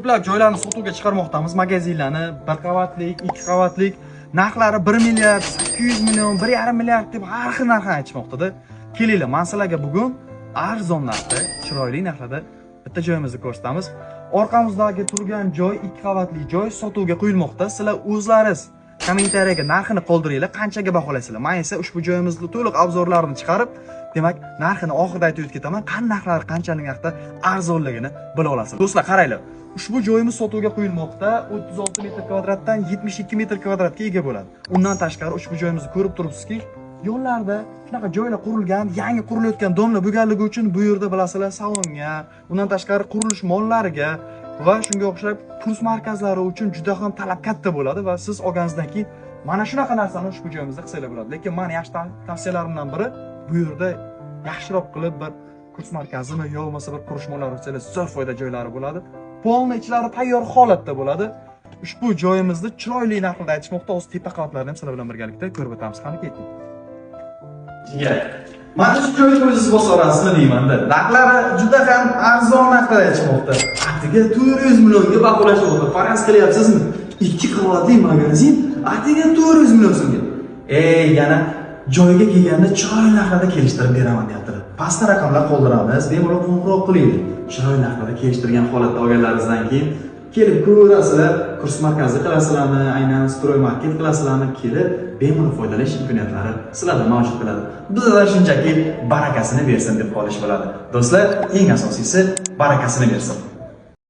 Ko'plab joylarni sotuvga chiqarmoqdamiz. Magazinlarni 1 qavatlik, 2 qavatlik narxlari 1 milliard, 800 million, 1,5 milliard deb har xil narxni aytishmoqda. Kelinglar, men sizlarga bugun arzon narxda, chiroyli narxlarda bitta joyimizni ko'rsatamiz. Orqamizdagi turgan joy 2 qavatli joy sotuvga qo'yilmoqda. Sizlar o'zlaringiz kommentariyaga narxini qoldiringlar, qanchaga baholaysizlar. Men esa ushbu joyimizni to'liq obzorlarini chiqarib, demak, narxini oxirida aytib o'tib ketaman. Narxlar qanchalik narxda arzonligini bila olasizlar. Do'stlar, qaranglar. Ushbu joyimiz sotuvga qo'yilmoqda. 36 metr kvadratdan 72 metr kvadratga ega bo'ladi. Undan tashqari ushbu joyimizni ko'rib turibsizki, yo'llarda shunaqa joylar qurilgan, yangi qurilayotgan domlar bo'lganligi uchun bu yerda bilasizlar salonga, undan tashqari qurilish mollariga va shunga o'xshab kurs markazlari uchun juda ham talab katta bo'ladi va siz olganingizdan keyin mana shunaqa narsani ushbu joyimizda qilsanglar bo'ladi. Lekin men yaxshi tavsiyalarimdan biri bu yerda yaxshiroq qilib bir kurs markazimi yo bo'lmasa bir qurish mollari qilsangiz zo'r foyda joylari bo'ladi. Polni ichlari tayyor holatda bo'ladi. Ushbu joyimizni chiroyli narxda aytishmoqda. Hozir tepa qavatlarni ham sizlar bilan birgalikda ko'rib o'tamiz. Qani keting. Mana shu joyni o'zingiz bosa olasizmi deyman-da. Narxlari juda ham arzon narxda aytishmoqda. Atiga 400 millionga baholashmoqda. Faraz qilyapsizmi? 2 qavatli magazin atiga 400 million so'mga. Yana joyga kelganda chiroyli narxlarda kelishtirib beraman deyaptilar. Pastda raqamlar qoldiramiz, bemalol qo'ng'iroq qiling. Chiroyli narxlarda kelishtirgan holatda olganlaringizdan keyin kelib ko'rasizlar, kurs markazi qilasizlarmi, aynan stroy market qilasizlarmi, kelib bemalol foydalanish imkoniyatlari sizlarda mavjud bo'ladi. Bizdan shunchaki barakasini bersin deb qolish bo'ladi. Do'stlar, eng asosiysi barakasini bersin.